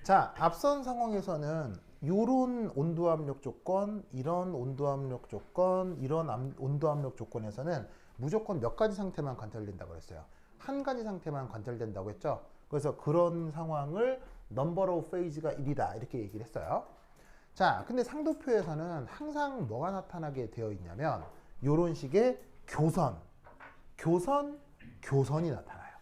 자, 앞선 상황에서는 이런 온도압력 조건, 이런 온도압력 조건, 이런 온도압력 조건에서는 무조건 몇 가지 상태만 관찰된다고 그랬어요. 한 가지 상태만 관찰된다고 했죠. 그래서 그런 상황을 number of phase가 1이다 이렇게 얘기를 했어요. 자, 근데 상도표에서는 항상 뭐가 나타나게 되어 있냐면 이런 식의 교선, 교선, 교선이 나타나요.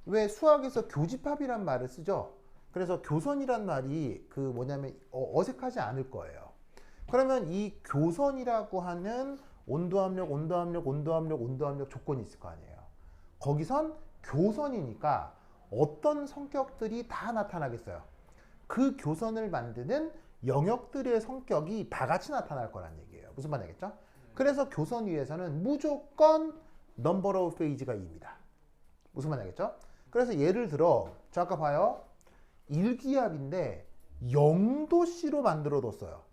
왜 수학에서 교집합이란 말을 쓰죠? 그래서 교선이란 말이 그 뭐냐면 어색하지 않을 거예요. 그러면 이 교선이라고 하는 온도압력, 온도압력, 온도압력, 온도압력 조건이 있을 거 아니에요. 거기선 교선이니까 어떤 성격들이 다 나타나겠어요. 그 교선을 만드는 영역들의 성격이 다 같이 나타날 거란 얘기예요. 무슨 말 알겠죠? 그래서 교선 위에서는 무조건 number of phase가 2입니다. 무슨 말 알겠죠? 그래서 예를 들어 저 아까 봐요. 일기압인데 0도씨로 만들어 뒀어요.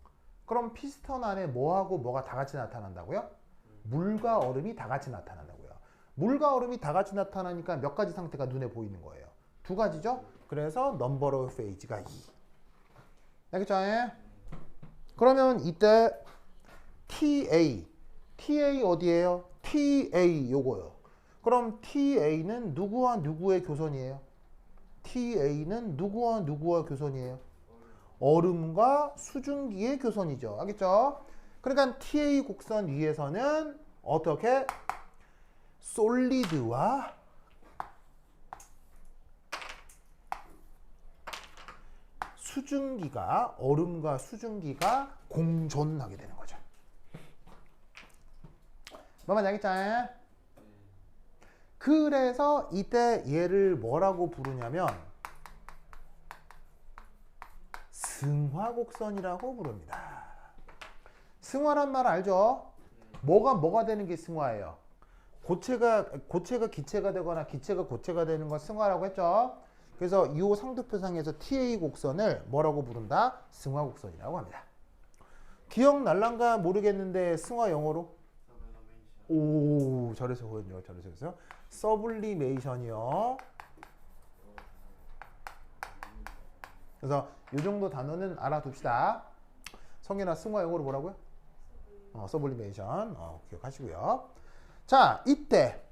그럼 피스톤 안에 뭐하고 뭐가 다 같이 나타난다고요? 물과 얼음이 다 같이 나타난다고요. 물과 얼음이 다 같이 나타나니까 몇 가지 상태가 눈에 보이는 거예요. 두 가지죠? 그래서 number of phase가 2. 알겠죠? 그러면 이때 TA 어디예요? TA 요거요. 그럼 TA는 누구와 누구의 교선이에요? TA는 누구와 누구와 교선이에요? 얼음과 수증기의 교선이죠. 알겠죠? 그러니까 TA 곡선 위에서는 어떻게? 솔리드와 수증기가, 얼음과 수증기가 공존하게 되는 거죠. 뭐만 알겠죠? 그래서 이때 얘를 뭐라고 부르냐면 승화곡선이라고 부릅니다. 승화란 말 알죠? 뭐가 되는 게 승화예요? 고체가 기체가 되거나 기체가 고체가 되는 걸 승화라고 했죠? 그래서 이 상도표상에서 TA 곡선을 뭐라고 부른다? 승화곡선이라고 합니다. 기억날란가 모르겠는데 승화 영어로? 오, 잘했어요. 잘했어요. 서블리메이션이요. 그래서 이 정도 단어는 알아둡시다. 성현아, 승화 영어로 뭐라고요? 서블리메이션. 기억하시고요. 자, 이때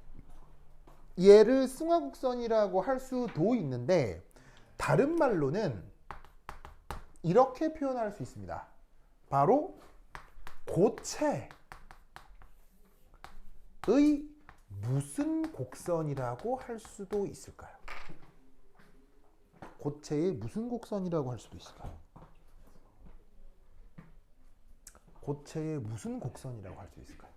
얘를 승화곡선이라고 할 수도 있는데 다른 말로는 이렇게 표현할 수 있습니다. 바로 고체의 무슨 곡선이라고 할 수도 있을까요? 고체의 무슨 곡선이라고 할 수도 있을까요? 고체의 무슨 곡선이라고 할 수 있을까요?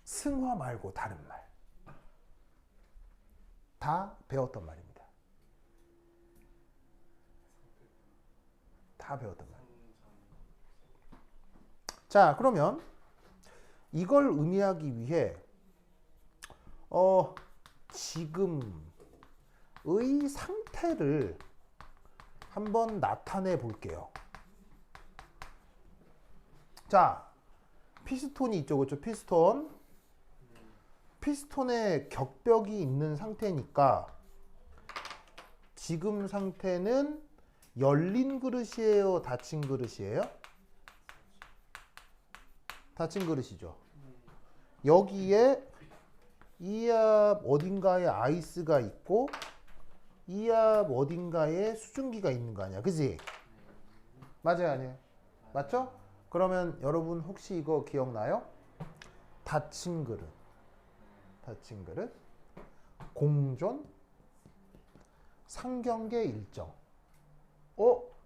승화 말고 다른 말. 다 배웠던 말입니다. 다 배웠던 말. 자, 그러면 이걸 의미하기 위해 지금의 상태를 한번 나타내 볼게요. 자, 피스톤이 있죠. 그렇죠? 피스톤에 격벽이 있는 상태니까 지금 상태는 열린 그릇이에요? 닫힌 그릇이에요? 닫힌 그릇이죠. 여기에 이 앞 어딘가에 아이스가 있고 이 앞 어딘가에 수증기가 있는 거 아니야. 그지? 맞아요, 아니에요? 맞죠? 그러면 여러분 혹시 이거 기억나요? 닫힌 그릇, 공존, 상경계 일정.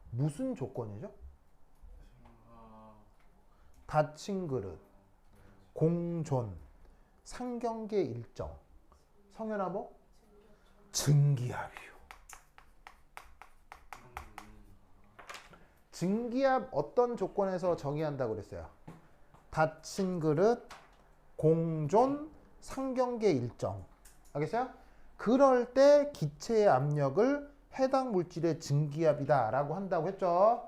무슨 조건이죠? 닫힌 그릇, 공존, 상경계 일정. 성현아 뭐? 증기압이요. 증기압 어떤 조건에서 정의한다고 그랬어요? 닫힌 그릇, 공존, 상경계 일정. 알겠어요? 그럴 때 기체의 압력을 해당 물질의 증기압이다 라고 한다고 했죠.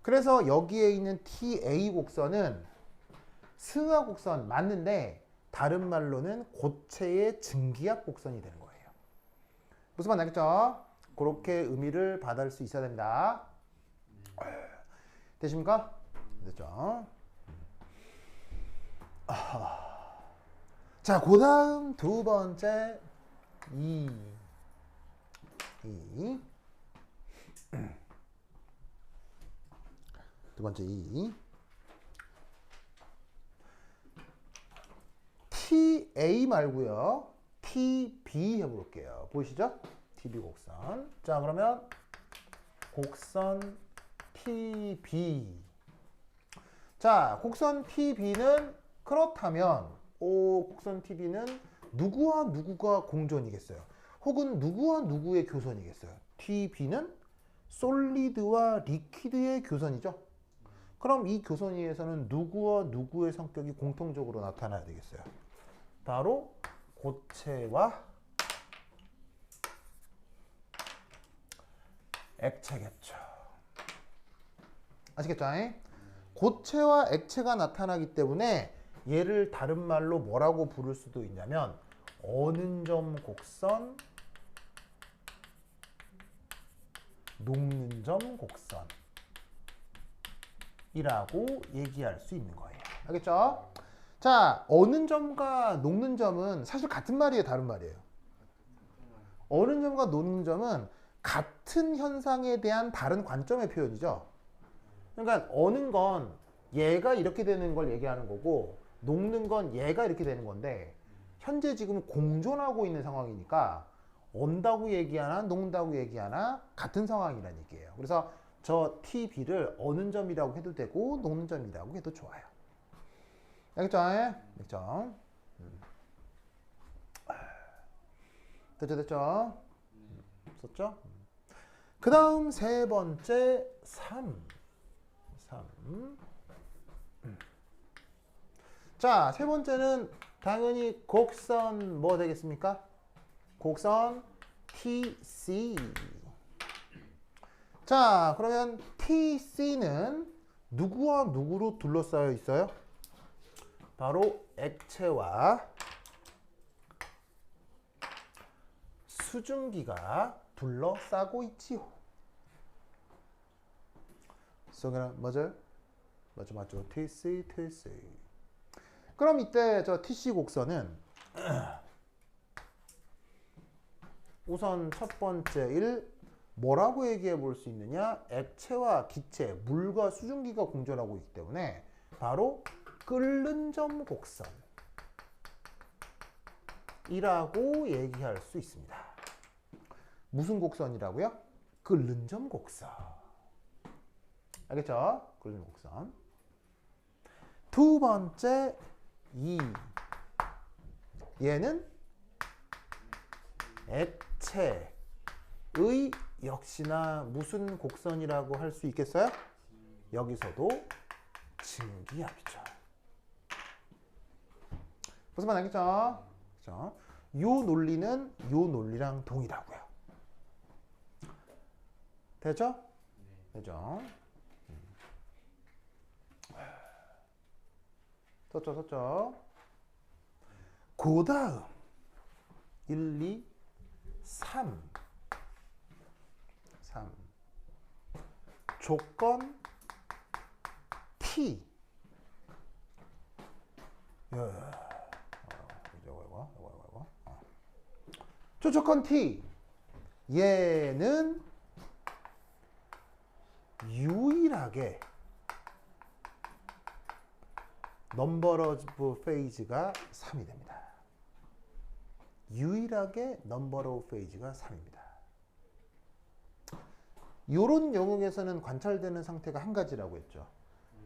그래서 여기에 있는 TA 곡선은 승하 곡선 맞는데 다른 말로는 고체의 증기압 곡선이 되는 거예요. 무슨 말 알겠죠? 그렇게 의미를 받을 수 있어야 됩니다. 되십니까? 됐죠? 자, 그 다음 두 번째 두 번째 TA 말고요. TB 해볼게요. 보이시죠? TB 곡선. 자, 그러면 곡선 TB. 자, 곡선 TB는 그렇다면 곡선 TB는 누구와 누구가 공존이겠어요? 혹은 누구와 누구의 교선이겠어요? TB는 솔리드와 리퀴드의 교선이죠. 그럼 이 교선위에서는 누구와 누구의 성격이 공통적으로 나타나야 되겠어요? 바로 고체와 액체겠죠. 아시겠죠? 고체와 액체가 나타나기 때문에 얘를 다른 말로 뭐라고 부를 수도 있냐면 어는 점 곡선, 녹는 점 곡선 이라고 얘기할 수 있는 거예요. 알겠죠? 자, 어는 점과 녹는 점은 사실 같은 말이에요, 다른 말이에요? 어는 점과 녹는 점은 같은 현상에 대한 다른 관점의 표현이죠. 그러니까 어는 건 얘가 이렇게 되는 걸 얘기하는 거고 녹는 건 얘가 이렇게 되는 건데 현재 지금 공존하고 있는 상황이니까 언다고 얘기하나 녹는다고 얘기하나 같은 상황이라는 얘기예요. 그래서 저 TB를 어는 점이라고 해도 되고 녹는 점이라고 해도 좋아요. 알겠죠? 알겠죠? 됐죠? 썼죠? 그 다음 세 번째 3. 자, 세 번째는 당연히 곡선 뭐 되겠습니까? 곡선 TC. 자, 그러면 TC는 누구와 누구로 둘러싸여 있어요? 바로 액체와 수증기가 둘러싸고 있지요. 그럼 맞아요? 맞죠. TC. 그럼 이때 저 TC 곡선은 우선 첫 번째 뭐라고 얘기해 볼 수 있느냐? 액체와 기체, 물과 수증기가 공존하고 있기 때문에 바로 끓는 점 곡선이라고 얘기할 수 있습니다. 무슨 곡선이라고요? 끓는 점 곡선. 알겠죠? 끓는 곡선. 두 번째 얘는 액체의 역시나 무슨 곡선이라고 할 수 있겠어요? 여기서도 증기압이죠. 무슨 말 알겠죠? 그렇죠? 요 논리는 요 논리랑 동일하고요. 됐죠? 됐죠? 썼죠? 그 다음 1, 2, 3 조건 T. 이거. 조건 T. 얘는 유일하게 넘버 오브 페이지가 3이 됩니다. 유일하게 넘버 오브 페이지가 3입니다. 이런 영역에서는 관찰되는 상태가 한 가지라고 했죠.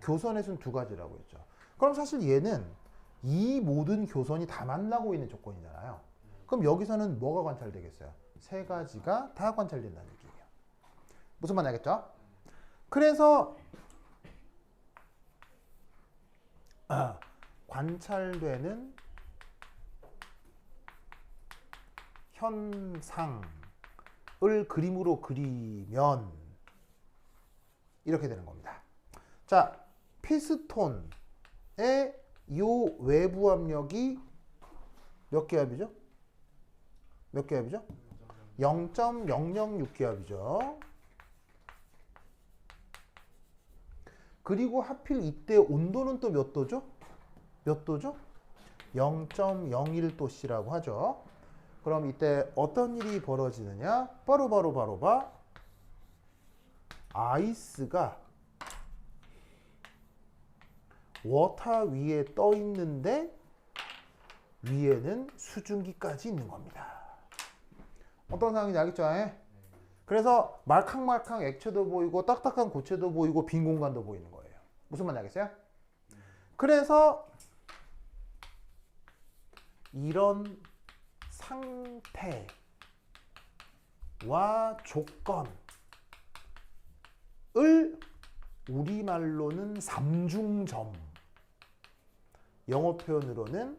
교선에서는 두 가지라고 했죠. 그럼 사실 얘는 이 모든 교선이 다 만나고 있는 조건이잖아요. 그럼 여기서는 뭐가 관찰되겠어요? 세 가지가 다 관찰된다는 얘기예요. 무슨 말 알겠죠? 그래서 관찰되는 현상을 그림으로 그리면 이렇게 되는 겁니다. 자, 피스톤의 이 외부 압력이 몇 개압이죠? 몇 개압이죠? 0.006기압이죠. 그리고 하필 이때 온도는 또 몇 도죠? 몇 도죠? 0.01도씨라고 하죠. 그럼 이때 어떤 일이 벌어지느냐? 바로 아이스가 워터 위에 떠 있는데 위에는 수증기까지 있는 겁니다. 어떤 상황인지 알겠죠? 그래서 말캉말캉 액체도 보이고 딱딱한 고체도 보이고 빈 공간도 보이는 거예요. 무슨 말인지 알겠어요? 그래서 이런 상태와 조건을 우리말로는 삼중점, 영어 표현으로는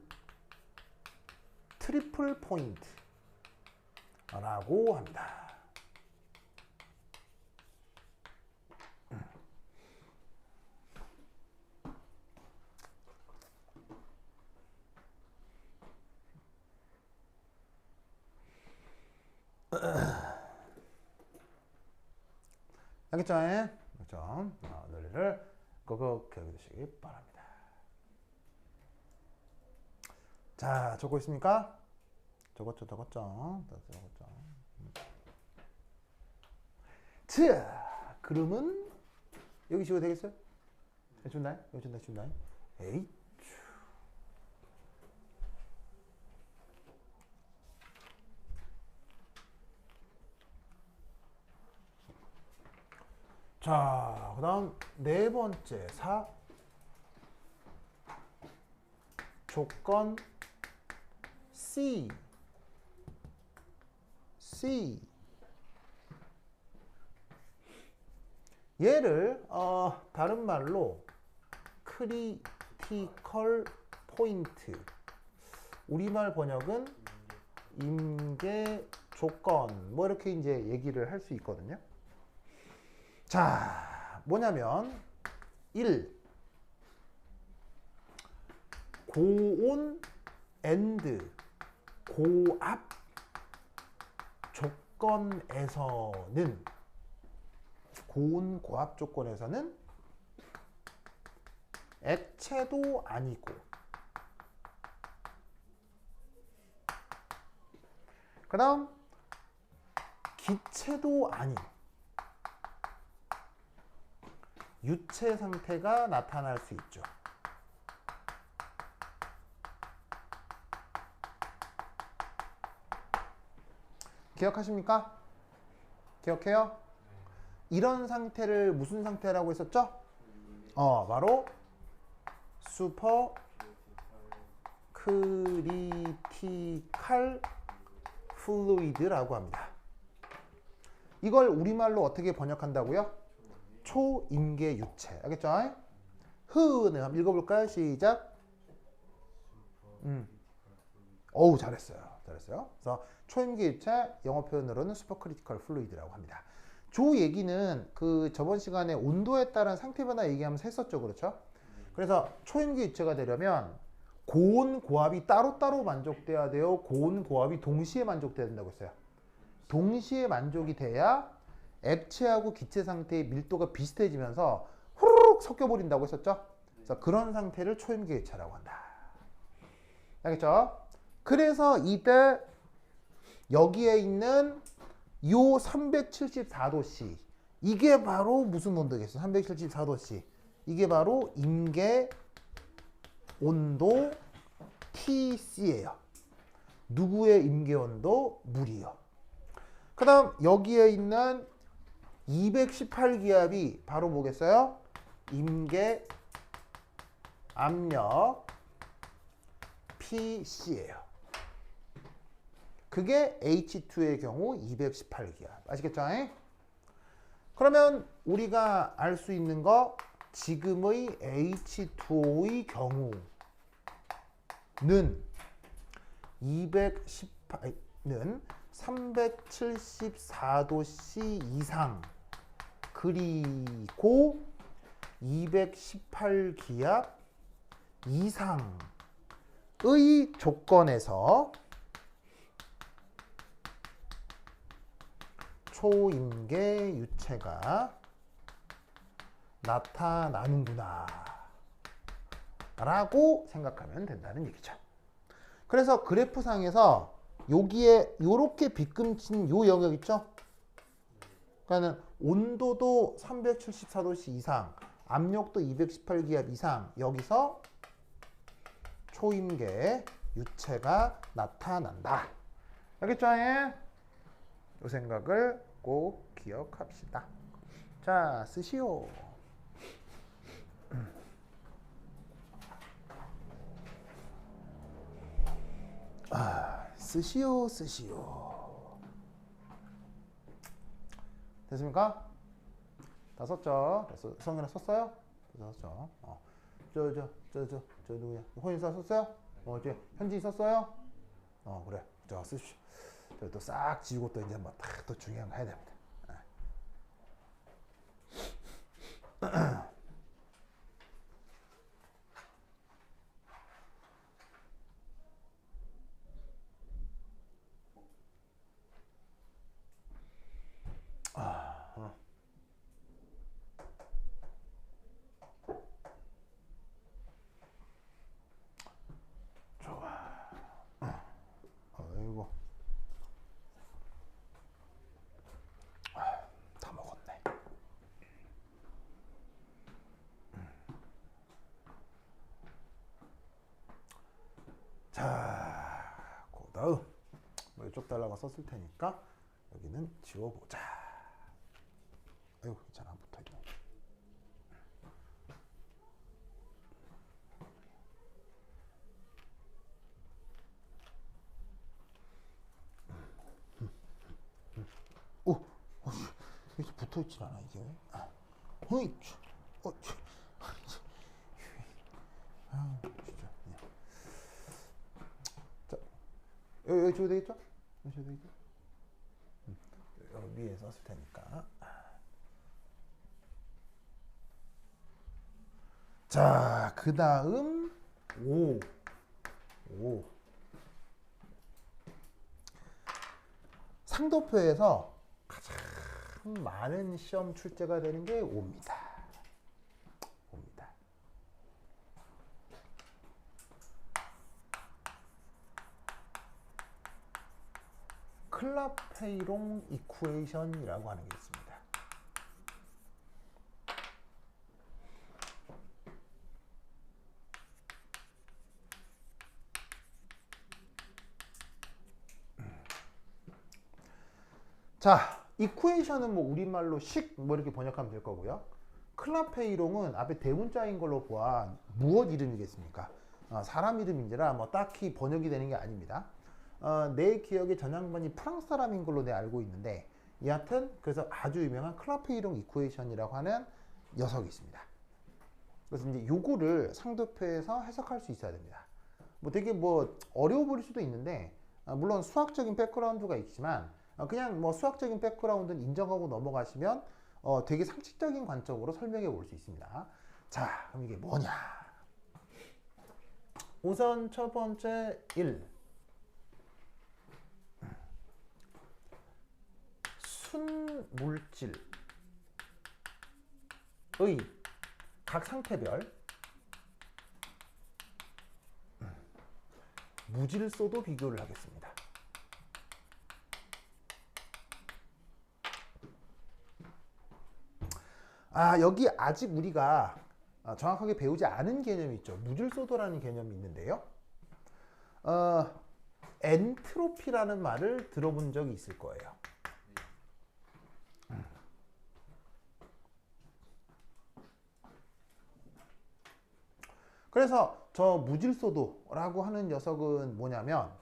트리플 포인트라고 합니다. 알겠죠? 그렇죠? 논리를 꼭 기억해두시기 바랍니다. 자, 적고 있습니까? 적었죠. 자, 그러면 여기 지워도 되겠어요? 준다. 에이. 자, 그 다음 네 번째 조건 C 얘를 다른 말로 크리티컬 포인트, 우리말 번역은 임계 조건, 뭐 이렇게 이제 얘기를 할 수 있거든요. 자, 뭐냐면 1. 고온 앤드 고압 조건에서는, 고온 고압 조건에서는 액체도 아니고 그 다음 기체도 아닌 유체 상태가 나타날 수 있죠. 기억하십니까? 기억해요? 이런 상태를 무슨 상태라고 했었죠? 바로 슈퍼 크리티컬 플루이드라고 합니다. 이걸 우리말로 어떻게 번역한다고요? 초임계 유체. 알겠죠? 흐는 한번 읽어볼까요? 시작. 어우, 잘했어요. 그래서 초임계 유체, 영어 표현으로는 슈퍼크리티컬 플루이드라고 합니다. 조 얘기는 그 저번 시간에 온도에 따른 상태 변화 얘기하면서 했었죠. 그렇죠? 그래서 초임계 유체가 되려면 고온 고압이 따로따로 만족돼야 돼요? 고온 고압이 동시에 만족돼야 된다고 했어요. 동시에 만족이 돼야 액체하고 기체 상태의 밀도가 비슷해지면서 후루룩 섞여버린다고 했었죠. 그래서 그런 상태를 초임계 유체라고 한다. 알겠죠? 그래서 이때 여기에 있는 요 374도씨, 이게 바로 무슨 온도겠어? 374도씨, 이게 바로 임계 온도 TC예요. 누구의 임계 온도? 물이요. 그 다음 여기에 있는 218기압이 바로 뭐겠어요? 임계 압력 PC예요. 그게 H2의 경우 218기압. 아시겠죠? 그러면 우리가 알 수 있는 거, 지금의 H2O의 경우는 374도씨 이상, 그리고 218기압 이상의 조건에서 초임계 유체가 나타나는구나 라고 생각하면 된다는 얘기죠. 그래서 그래프상에서 여기에 요렇게 빗금친 요 영역 있죠? 그러니까는 온도도 374도씨 이상, 압력도 218기압 이상, 여기서 초임계 유체가 나타난다. 알겠죠? 예? 이 생각을 꼭 기억합시다. 자, 쓰시오. 쓰시오, 쓰시오. 됐습니까? 다 썼죠? 됐어. 성현아 썼어요? 다 썼죠. 저 누구냐? 혼인사 썼어요? 이제 현지 썼어요? 그래. 자, 쓰십시오. 또 싹 지우고 또 이제 뭐 딱 또 중요한 거 해야 됩니다. 아이고. 다 먹었네. 자, 그 다음 뭐 이쪽 달라고 썼을 테니까 여기는 지워보자. 아이고, 괜찮아. 붙어있네. 이렇게 붙어있질 않아 이게. 어이, 진짜. 자, 여기 지워 되겠죠? 여기 지워 되겠죠? 여기 위에 썼을 테니까. 자, 그 다음 5. 상도표에서 가장 많은 시험 출제가 되는 게 5입니다. 클라페이롱 이쿠에이션이라고 하는 게 있습니다. 자, 이쿠에이션은 뭐 우리말로 식 뭐 이렇게 번역하면 될 거고요. 클라페이롱은 앞에 대문자인 걸로 보아 무엇 이름이겠습니까? 사람 이름인지라 뭐 딱히 번역이 되는 게 아닙니다. 내 기억에 전향반이 프랑스 사람인 걸로 내가 알고 있는데, 여하튼 그래서 아주 유명한 클라페이롱 이쿠에이션이라고 하는 녀석이 있습니다. 그래서 이제 요거를 상도표에서 해석할 수 있어야 됩니다. 뭐 되게 뭐 어려워 보일 수도 있는데, 물론 수학적인 백그라운드가 있지만 그냥 뭐 수학적인 백그라운드는 인정하고 넘어가시면 되게 상식적인 관점으로 설명해 볼 수 있습니다. 자, 그럼 이게 뭐냐? 우선 첫 번째 1. 순물질의 각 상태별 무질소도 비교를 하겠습니다. 여기 아직 우리가 정확하게 배우지 않은 개념이 있죠. 무질소도라는 개념이 있는데요. 엔트로피라는 말을 들어본 적이 있을 거예요. 그래서 저 무질소도라고 하는 녀석은 뭐냐면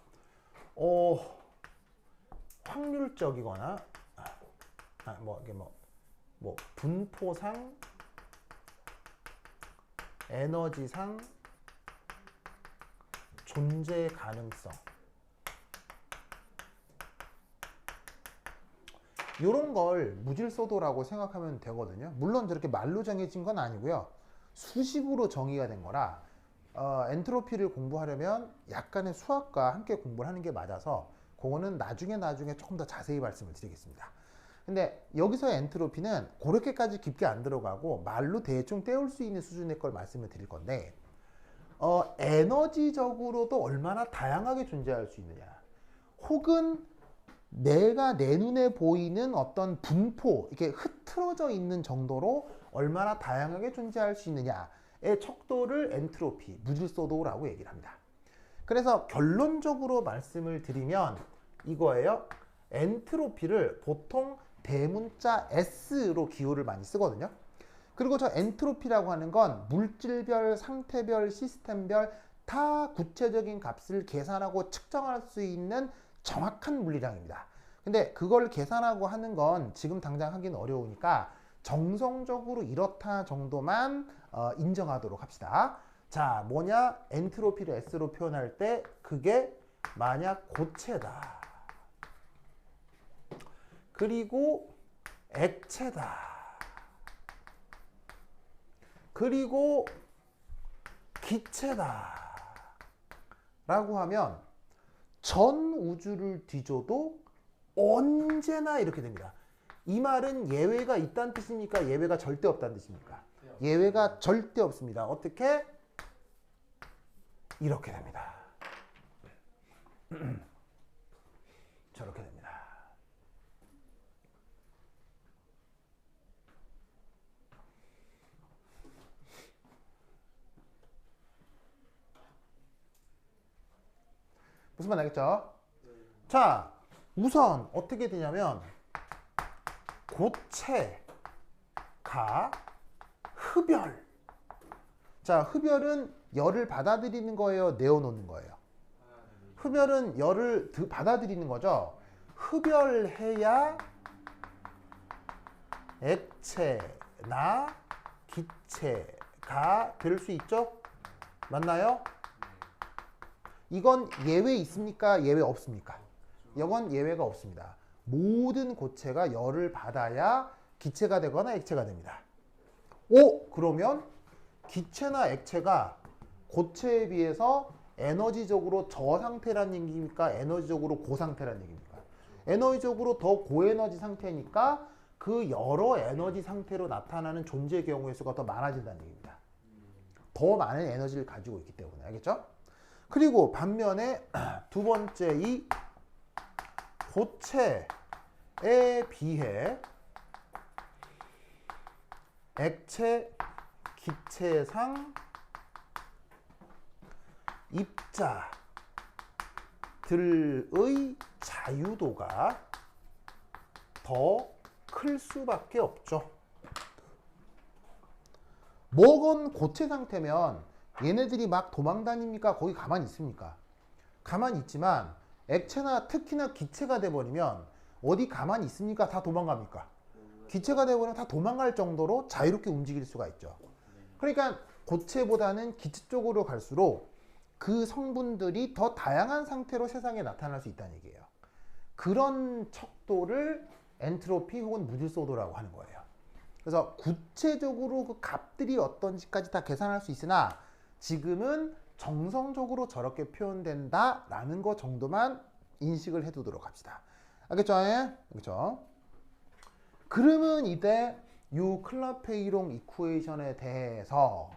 확률적이거나 뭐 분포상, 에너지상, 존재 가능성, 이런 걸 무질소도라고 생각하면 되거든요. 물론 저렇게 말로 정해진 건 아니고요. 수식으로 정의가 된 거라 엔트로피를 공부하려면 약간의 수학과 함께 공부를 하는 게 맞아서 그거는 나중에 조금 더 자세히 말씀을 드리겠습니다. 근데 여기서의 엔트로피는 그렇게까지 깊게 안 들어가고 말로 대충 때울 수 있는 수준의 걸 말씀을 드릴 건데 에너지적으로도 얼마나 다양하게 존재할 수 있느냐, 혹은 내가 내 눈에 보이는 어떤 분포, 이렇게 흐트러져 있는 정도로 얼마나 다양하게 존재할 수 있느냐의 척도를 엔트로피, 무질서도라고 얘기를 합니다. 그래서 결론적으로 말씀을 드리면 이거예요. 엔트로피를 보통 대문자 S로 기호를 많이 쓰거든요. 그리고 저 엔트로피라고 하는 건 물질별, 상태별, 시스템별 다 구체적인 값을 계산하고 측정할 수 있는 정확한 물리량입니다. 근데 그걸 계산하고 하는 건 지금 당장 하기는 어려우니까 정성적으로 이렇다 정도만 인정하도록 합시다. 자, 뭐냐? 엔트로피를 S로 표현할 때 그게 만약 고체다, 그리고 액체다, 그리고 기체다 라고 하면 전 우주를 뒤져도 언제나 이렇게 됩니다. 이 말은 예외가 있다는 뜻입니까? 예외가 절대 없다는 뜻입니까? 예외가 절대 없습니다. 어떻게? 이렇게 됩니다. 저렇게 됩니다. 무슨 말 알겠죠? 자, 우선 어떻게 되냐면 고체가 흡열. 자, 흡열은 열을 받아들이는 거예요, 내어놓는 거예요? 흡열은 열을 받아들이는 거죠. 흡열해야 액체나 기체가 될 수 있죠? 맞나요? 이건 예외 있습니까? 예외 없습니까? 이건 예외가 없습니다. 모든 고체가 열을 받아야 기체가 되거나 액체가 됩니다. 오! 그러면 기체나 액체가 고체에 비해서 에너지적으로 저상태란 얘기입니까? 에너지적으로 고상태란 얘기입니까? 에너지적으로 더 고에너지 상태니까 그 여러 에너지 상태로 나타나는 존재 경우의 수가 더 많아진다는 얘기입니다. 더 많은 에너지를 가지고 있기 때문에. 알겠죠? 그리고 반면에 두 번째 이 고체에 비해 액체, 기체상 입자들의 자유도가 더 클 수밖에 없죠. 뭐건 고체 상태면 얘네들이 막 도망 다닙니까? 거기 가만히 있습니까? 가만히 있지만 액체나 특히나 기체가 돼버리면 어디 가만히 있습니까? 다 도망갑니까? 기체가 돼버리면 다 도망갈 정도로 자유롭게 움직일 수가 있죠. 그러니까 고체보다는 기체 쪽으로 갈수록 그 성분들이 더 다양한 상태로 세상에 나타날 수 있다는 얘기예요. 그런 척도를 엔트로피 혹은 무질서도라고 하는 거예요. 그래서 구체적으로 그 값들이 어떤지까지 다 계산할 수 있으나 지금은 정성적으로 저렇게 표현된다라는 거 정도만 인식을 해두도록 합시다. 알겠죠? 알겠죠? 그러면 이때 이 클라페이롱 이쿠에이션에 대해서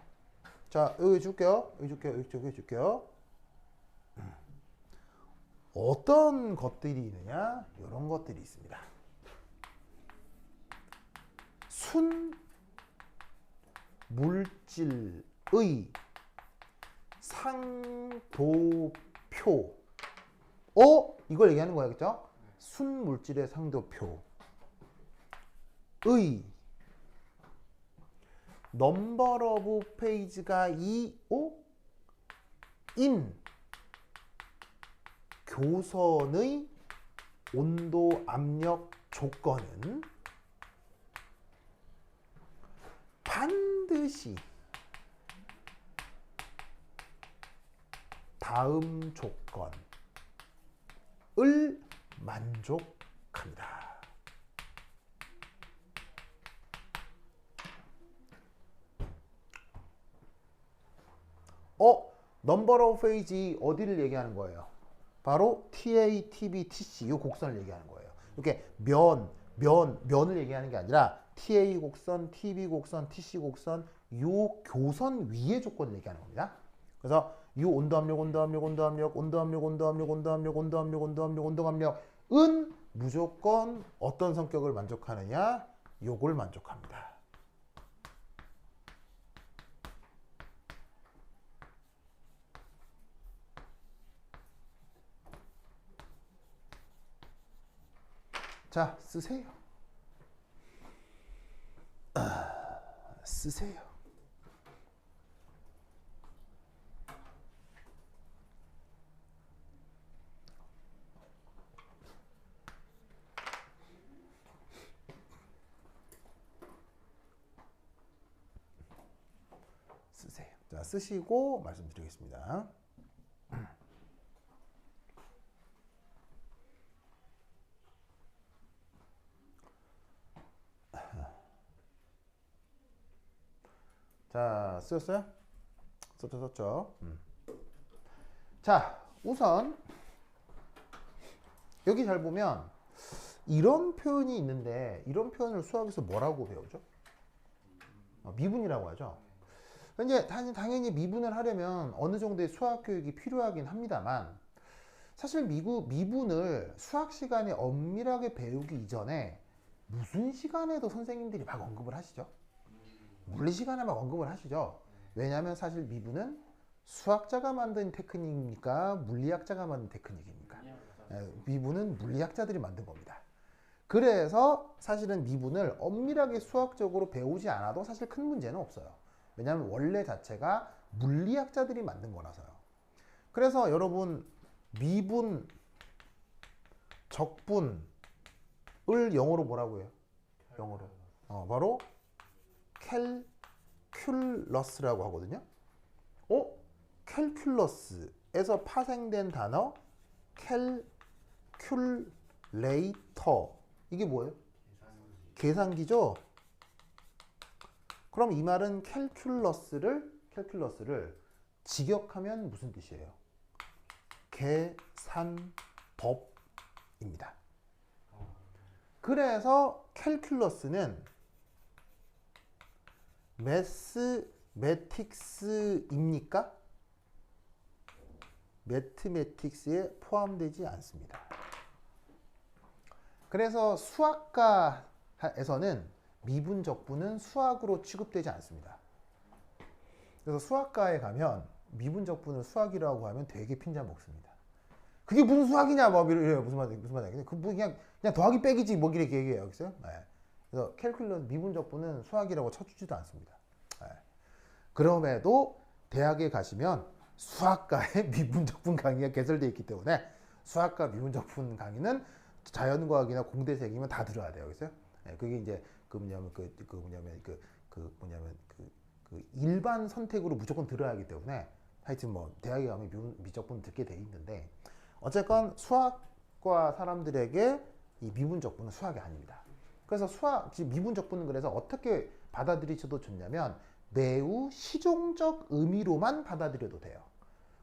자, 여기 줄게요. 여기 줄게요. 어떤 것들이 있느냐? 이런 것들이 있습니다. 순 물질의 상도표. 이걸 얘기하는 거야겠죠? 순 물질의 상도표의 넘버 오브 페이지가 2, 5 인 교선의 온도 압력 조건은 반드시 다음 조건을 만족합니다. 넘버 오브 페이지 어디를 얘기하는 거예요? 바로 TA, TB, TC 이 곡선을 얘기하는 거예요. 이렇게 면, 면을 얘기하는 게 아니라 TA 곡선, TB 곡선, TC 곡선 요 교선 위의 조건을 얘기하는 겁니다. 그래서 이 온도압력은 무조건 어떤 성격을 만족하느냐? 요걸 만족합니다. 자, 쓰세요. 쓰세요. 쓰세요. 자, 쓰시고 말씀드리겠습니다. 자, 쓰셨어요? 썼죠. 자, 우선 여기 잘 보면 이런 표현이 있는데 이런 표현을 수학에서 뭐라고 배우죠? 미분이라고 하죠. 이제 당연히 미분을 하려면 어느 정도의 수학 교육이 필요하긴 합니다만 사실 미분을 수학 시간에 엄밀하게 배우기 이전에 무슨 시간에도 선생님들이 막 언급을 하시죠. 물리 시간에 막 언급을 하시죠. 왜냐하면 사실 미분은 수학자가 만든 테크닉입니까? 물리학자가 만든 테크닉입니까? 미분은 물리학자들이 만든 겁니다. 그래서 사실은 미분을 엄밀하게 수학적으로 배우지 않아도 사실 큰 문제는 없어요. 왜냐하면 원래 자체가 물리학자들이 만든 거라서요. 그래서 여러분 미분, 적분을 영어로 뭐라고 해요? 영어로 바로 캘큘러스라고 하거든요. 캘큘러스에서 파생된 단어 캘큘레이터 이게 뭐예요? 계산기죠. 그럼 이 말은 캘큘러스를 직역하면 무슨 뜻이에요? 계산법입니다. 그래서 캘큘러스는 매스매틱스입니까? 매트매틱스에 포함되지 않습니다. 그래서 수학과에서는 미분 적분은 수학으로 취급되지 않습니다. 그래서 수학과에 가면 미분 적분을 수학이라고 하면 되게 핀자 먹습니다. 그게 무슨 수학이냐 뭐 이래요. 무슨 말이냐. 그 그냥 더하기 빼기지 뭐 이렇게 얘기해요. 알겠어요? 네. 그래서 캘큘러스 미분 적분은 수학이라고 쳐주지도 않습니다. 네. 그럼에도 대학에 가시면 수학과의 미분 적분 강의가 개설되어 있기 때문에 수학과 미분 적분 강의는 자연과학이나 공대생이면 다 들어야 돼요. 알겠어요? 네. 그게 이제 일반 선택으로 무조건 들어야 하기 때문에 하여튼 뭐 대학에 가면 미적분 듣게 돼 있는데 어쨌건 수학과 사람들에게 이 미분적분은 수학이 아닙니다. 그래서 미분적분은 그래서 어떻게 받아들이셔도 좋냐면 매우 실용적 의미로만 받아들여도 돼요.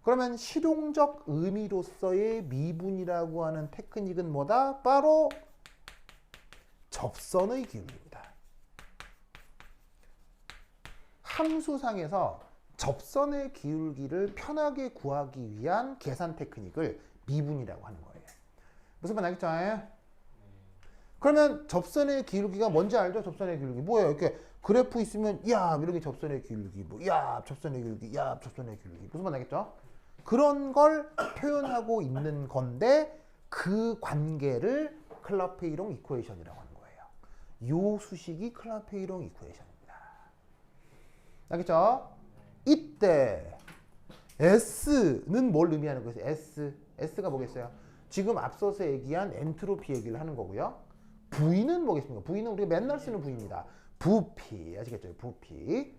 그러면 실용적 의미로서의 미분이라고 하는 테크닉은 뭐다? 바로 접선의 기울기입니다. 함수상에서 접선의 기울기를 편하게 구하기 위한 계산 테크닉을 미분이라고 하는 거예요. 무슨 말 알겠죠? 그러면 접선의 기울기가 뭔지 알죠? 접선의 기울기 뭐예요? 이렇게 그래프 있으면 야 이렇게 접선의 기울기 접선의 기울기 접선의 기울기 무슨 말 알겠죠? 그런 걸 표현하고 있는 건데 그 관계를 클라페이롱 이퀘이션이라고 하는 거예요. 요 수식이 클라페이롱 이퀘이션입니다. 알겠죠? 이때 S는 뭘 의미하는 거예요? S가 뭐겠어요? 지금 앞서서 얘기한 엔트로피 얘기를 하는 거고요. V는 뭐겠습니까? V는 우리가 맨날 쓰는 V입니다. 부피 아시겠죠? 부피.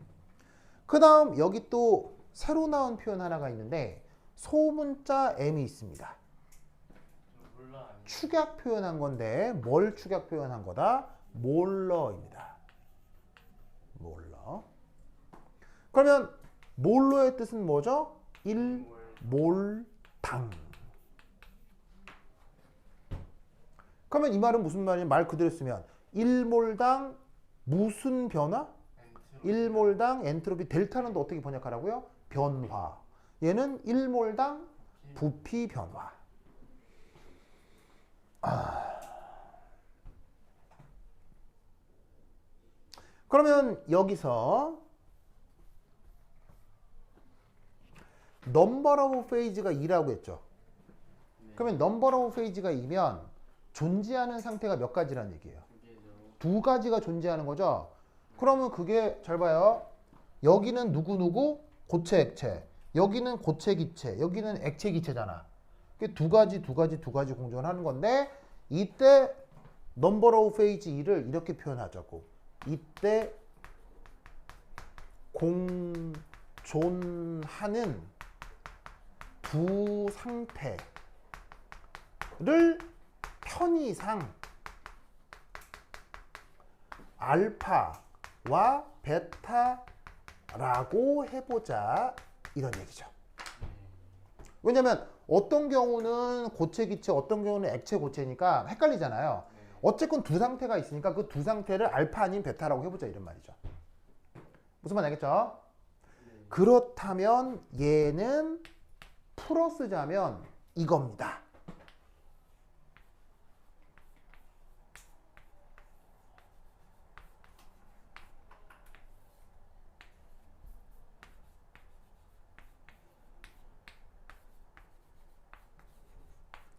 그 다음 여기 또 새로 나온 표현 하나가 있는데 소문자 M이 있습니다. 축약 표현한 건데 뭘 축약 표현한 거다? 몰러입니다. 몰러. 그러면 몰러의 뜻은 뭐죠? 1몰당. 그러면 이 말은 무슨 말이냐? 말 그대로 쓰면 1몰당 무슨 변화? 1몰당 엔트로피 델타는 또 어떻게 번역하라고요? 변화. 얘는 1몰당 부피 변화. 그러면 여기서 넘버 오브 페이지가 2라고 했죠. 그러면 넘버 오브 페이지가 2면 존재하는 상태가 몇 가지란 얘기예요? 두 가지가 존재하는 거죠. 그러면 그게 잘 봐요. 여기는 누구누구 고체 액체, 여기는 고체 기체, 여기는 액체 기체잖아. 두 가지 공존을 하는 건데 이때 넘버 오브 페이지 2를 이렇게 표현하자고. 이때 공존하는 두 상태를 편의상 알파와 베타라고 해보자 이런 얘기죠. 왜냐면 어떤 경우는 고체 기체, 어떤 경우는 액체 고체니까 헷갈리잖아요. 어쨌건 두 상태가 있으니까 그 두 상태를 알파 아닌 베타라고 해보자 이런 말이죠. 무슨 말 알겠죠? 그렇다면 얘는 풀어 쓰자면 이겁니다.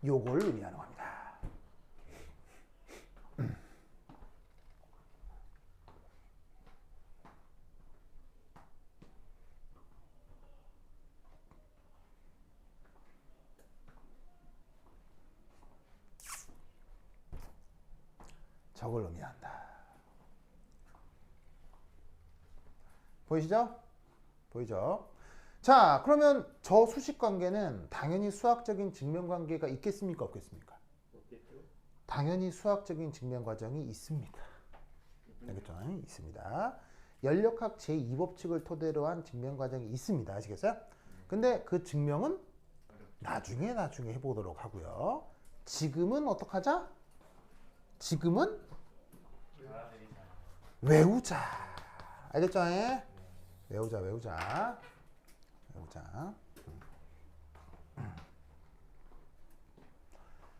요걸 의미하는 겁니다. 저걸 의미한다. 보이시죠? 보이죠? 자, 그러면 저 수식 관계는 당연히 수학적인 증명 관계가 있겠습니까? 없겠습니까? 없겠죠? 당연히 수학적인 증명 과정이 있습니다. 알겠죠? 있습니다. 연력학 제2법칙을 토대로 한 증명 과정이 있습니다. 아시겠어요? 근데 그 증명은 나중에 해보도록 하고요. 지금은 어떡하자? 지금은 외우자. 알겠죠? 외우자.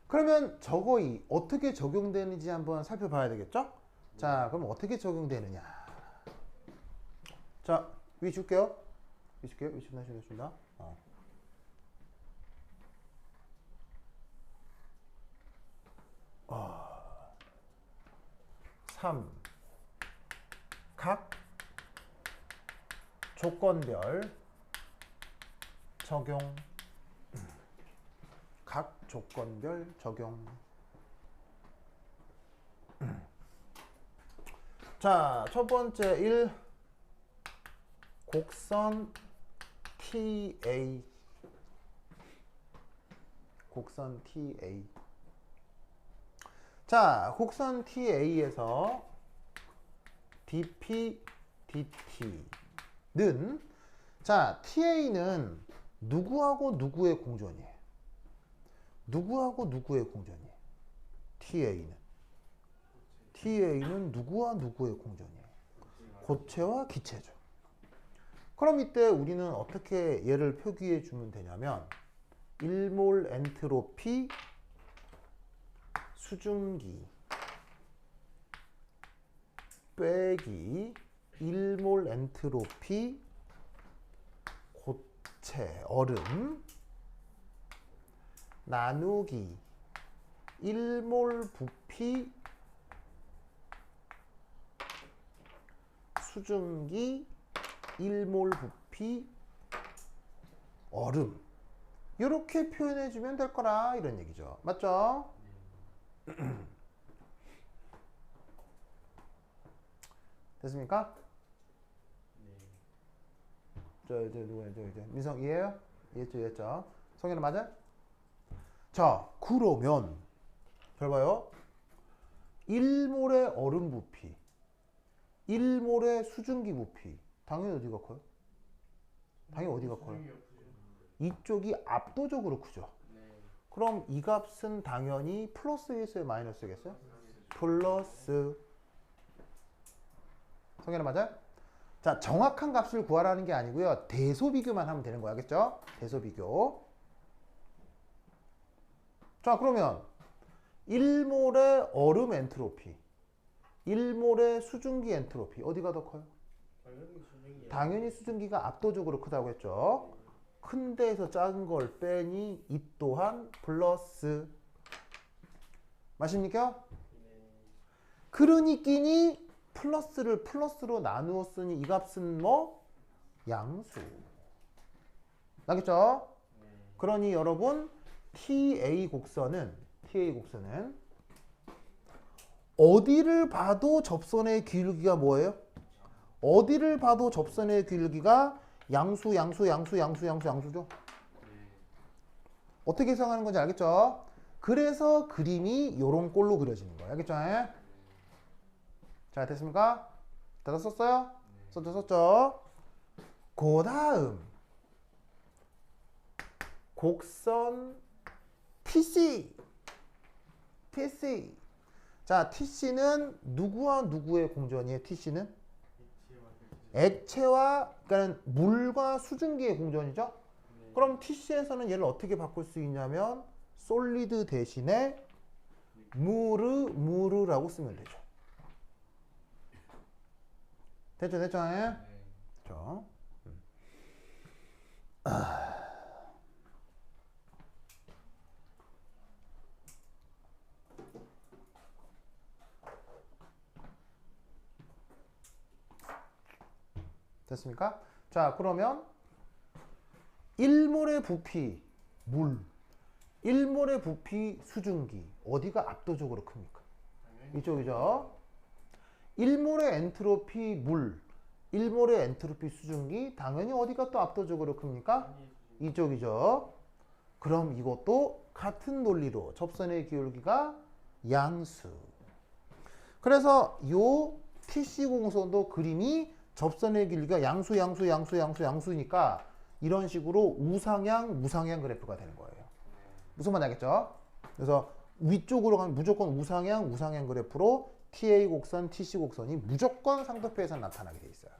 그러면 저거 어떻게 적용되는지 한번 살펴봐야 되겠죠? 자, 그럼 어떻게 적용되느냐? 자, 위 줄게요. 위 주겠습니다. 3. 각 조건별 적용. 각 조건별 적용. 자, 첫 번째 1. 곡선 TA. 곡선 TA. 자, 곡선 TA에서 DP, DT는 자, TA는 누구하고 누구의 공존이에요? 누구하고 누구의 공존이에요? TA는 누구와 누구의 공존이에요? 고체와 기체죠. 그럼 이때 우리는 어떻게 얘를 표기해 주면 되냐면 1몰 엔트로피 수증기 빼기 1몰 엔트로피 고체 얼음 나누기 1몰 부피 수증기 1몰 부피 얼음 이렇게 표현해 주면 될 거라 이런 얘기죠. 맞죠? 됐습니까? 민성 이해해요? 이해했죠? 성현은 맞아? 자, 그러면 잘 봐요. 1몰의 얼음 부피 1몰의 수증기 부피 당연히 어디가 커요? 당연히 어디가 커요? 이쪽이 압도적으로 크죠. 그럼 이 값은 당연히 플러스겠어요, 마이너스겠어요? 플러스. 성현아 맞아요? 자, 정확한 값을 구하라는 게 아니고요. 대소 비교만 하면 되는 거야. 알겠죠? 대소 비교. 자, 그러면 1몰의 얼음 엔트로피, 1몰의 수증기 엔트로피 어디가 더 커요? 당연히 수증기가 압도적으로 크다고 했죠. 큰 데에서 작은 걸 빼니 이 또한 플러스. 맞습니까? 그러니 끼니 플러스를 플러스로 나누었으니 이 값은 뭐? 양수. 알겠죠? 그러니 여러분 TA 곡선은 어디를 봐도 접선의 기울기가 뭐예요? 어디를 봐도 접선의 기울기가 양수죠. 어떻게 해석하는 건지 알겠죠? 그래서 그림이 요런 꼴로 그려지는 거예요. 알겠죠? 자, 됐습니까? 다 썼어요? 썼죠? 그 다음 곡선 TC. 자, TC는 누구와 누구의 공전이에요? TC는? 액체와, 그러니까 물과 수증기의 공전이죠? 그럼 TC에서는 얘를 어떻게 바꿀 수 있냐면 솔리드 대신에 무르라고 쓰면 되죠. 됐죠? 그렇죠? 됐습니까? 자, 그러면 1몰의 부피 물, 1몰의 부피 수증기 어디가 압도적으로 큽니까? 이쪽이죠. 1몰의 엔트로피 물, 1몰의 엔트로피 수증기 당연히 어디가 또 압도적으로 큽니까? 이쪽이죠. 그럼 이것도 같은 논리로 접선의 기울기가 양수. 그래서 요 TC 공선도 그림이 접선의 길이가 양수니까 이런 식으로 우상향, 무상향 그래프가 되는 거예요. 무슨 말인지 알겠죠? 그래서 위쪽으로 가면 무조건 우상향 그래프로 TA 곡선, TC 곡선이 무조건 상도표에서 나타나게 돼 있어요.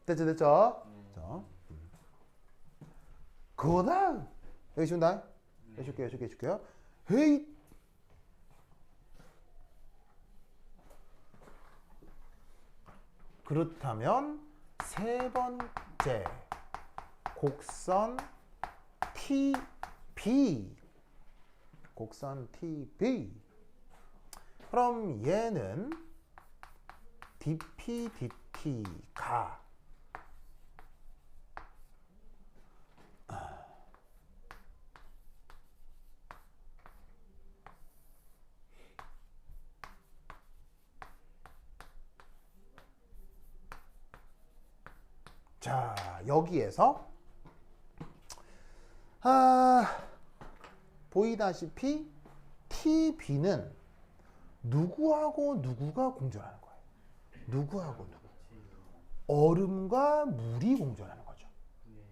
됐죠? 그 다음 여기 준다. 해줄게요. 헤이. 그렇다면 세 번째 곡선 TB. 그럼 얘는 DP, DT가 자, 여기에서 보이다시피 TB는 누구하고 누구가 공존하는 거예요? 누구하고 누구? 얼음과 물이 공존하는 거죠.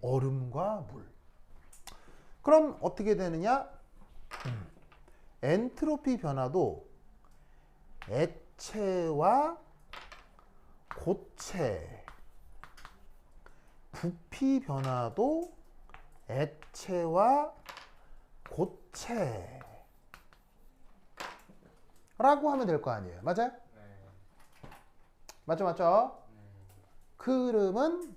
얼음과 물. 그럼 어떻게 되느냐? 엔트로피 변화도 액체와 고체, 부피 변화도 액체와 고체 라고 하면 될 거 아니에요. 맞아요? 맞죠? 그러면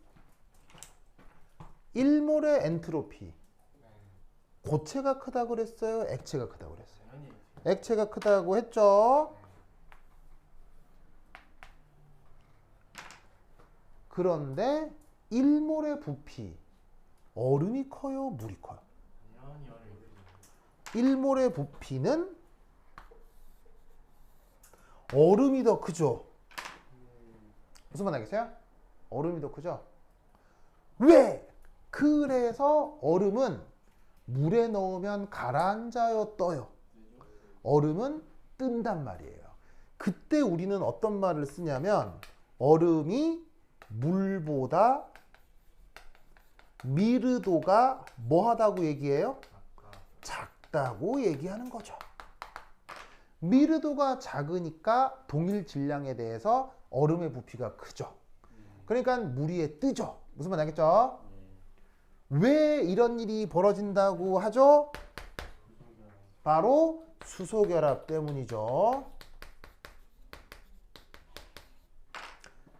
1몰의 엔트로피 고체가 크다고 그랬어요? 액체가 크다고 그랬어요? 액체가 크다고 했죠? 그런데 1몰의 부피 얼음이 커요? 물이 커요? 1몰의 부피는 얼음이 더 크죠? 무슨 말 알겠어요? 얼음이 더 크죠? 왜? 그래서 얼음은 물에 넣으면 가라앉아요, 떠요? 얼음은 뜬단 말이에요. 그때 우리는 어떤 말을 쓰냐면 얼음이 물보다 미르도가 뭐하다고 얘기해요? 작다고 얘기하는 거죠. 미르도가 작으니까 동일 질량에 대해서 얼음의 부피가 크죠. 그러니까 물 위에 뜨죠. 무슨 말 알겠죠? 왜 이런 일이 벌어진다고 하죠? 바로 수소결합 때문이죠.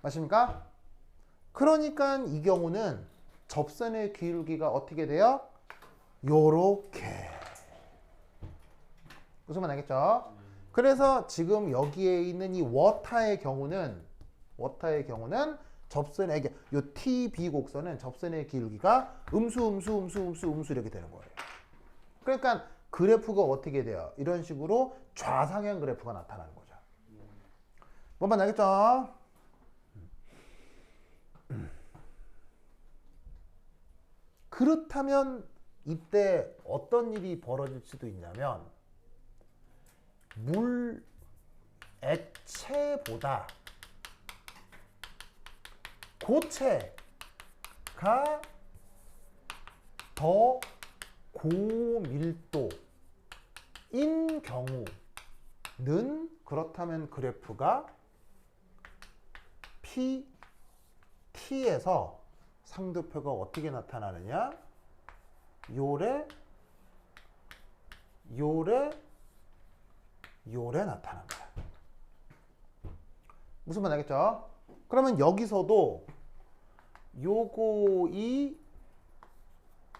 맞습니까? 그러니까 이 경우는 접선의 기울기가 어떻게 돼요? 요렇게. 무슨 말 알겠죠? 그래서 지금 여기에 있는 이 워터의 경우는 접선의 이게 요 TB 곡선은 접선의 기울기가 음수 이렇게 되는 거예요. 그러니까 그래프가 어떻게 돼요? 이런 식으로 좌상향 그래프가 나타나는 거죠. 뭔 말 알겠죠? 그렇다면 이때 어떤 일이 벌어질 수도 있냐면 물 액체보다 고체가 더 고밀도인 경우는 그렇다면 그래프가 PT에서 상도표가 어떻게 나타나느냐? 요래 나타납니다. 무슨 말 알겠죠? 그러면 여기서도 요거 이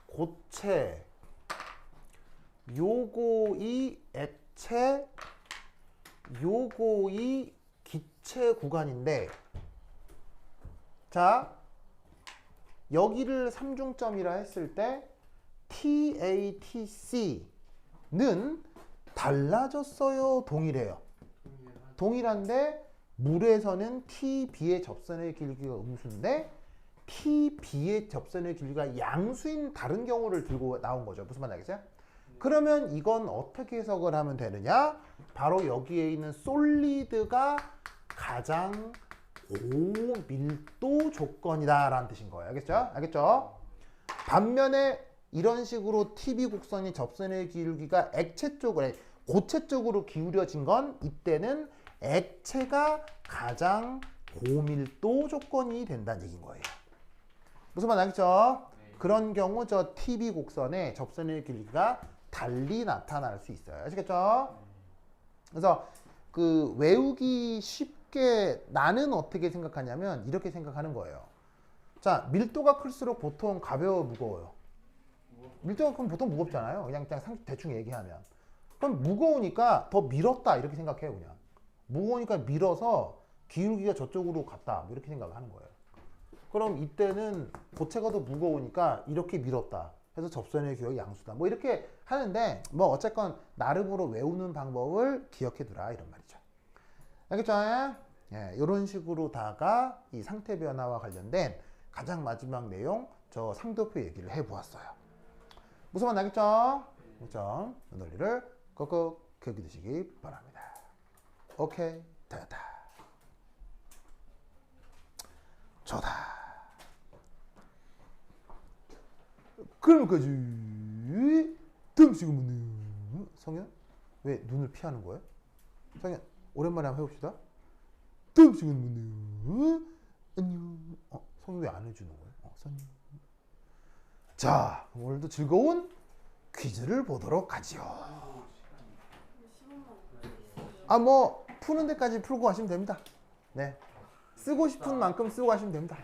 고체, 요거 이 액체, 요거 이 기체 구간인데, 자 여기를 삼중점이라 했을 때 TATC는 달라졌어요, 동일해요? 동일한데 물에서는 TB의 접선의 길이가 음수인데 TB의 접선의 길이가 양수인 다른 경우를 들고 나온 거죠. 무슨 말 알겠어요? 그러면 이건 어떻게 해석을 하면 되느냐? 바로 여기에 있는 솔리드가 가장 고밀도 조건이다 라는 뜻인 거예요. 알겠죠? 알겠죠? 반면에 이런 식으로 TB 곡선이 접선의 기울기가 액체 쪽으로, 고체 쪽으로 기울여진 건 이때는 액체가 가장 고밀도 조건이 된다는 얘기인 거예요. 무슨 말 알겠죠? 그런 경우 저 TB 곡선의 접선의 길이가 달리 나타날 수 있어요. 아시겠죠? 그래서 그 외우기 쉽게 나는 어떻게 생각하냐면 이렇게 생각하는 거예요. 자, 밀도가 클수록 보통 가벼워 무거워요. 밀도가 크면 보통 무겁잖아요. 그냥 대충 얘기하면. 그럼 무거우니까 더 밀었다 이렇게 생각해요. 그냥 무거우니까 밀어서 기울기가 저쪽으로 갔다 뭐 이렇게 생각을 하는 거예요. 그럼 이때는 고체가 더 무거우니까 이렇게 밀었다 해서 접선의 기울기 양수다 뭐 이렇게 하는데 뭐 어쨌건 나름으로 외우는 방법을 기억해 두라 이런 말이죠. 알겠죠? 예, 이런 식으로다가 이 상태 변화와 관련된 가장 마지막 내용 저 상도표 얘기를 해보았어요. 무슨 말 나겠죠? 그렇죠? 이 논리를 꼭꼭 기억해 두시기 바랍니다. 오케이, 됐다. 좋다. 그럼까지 다음 시간은 성현? 왜 눈을 피하는 거예요? 성현 오랜만에 한번 해봅시다. 다음 시간은 안녕. 성현 왜 안 해주는 거예요? 성현. 자, 오늘도 즐거운 퀴즈를 보도록 하지요. 뭐 푸는 데까지 풀고 하시면 됩니다. 네, 쓰고 싶은 만큼 쓰고 하시면 됩니다.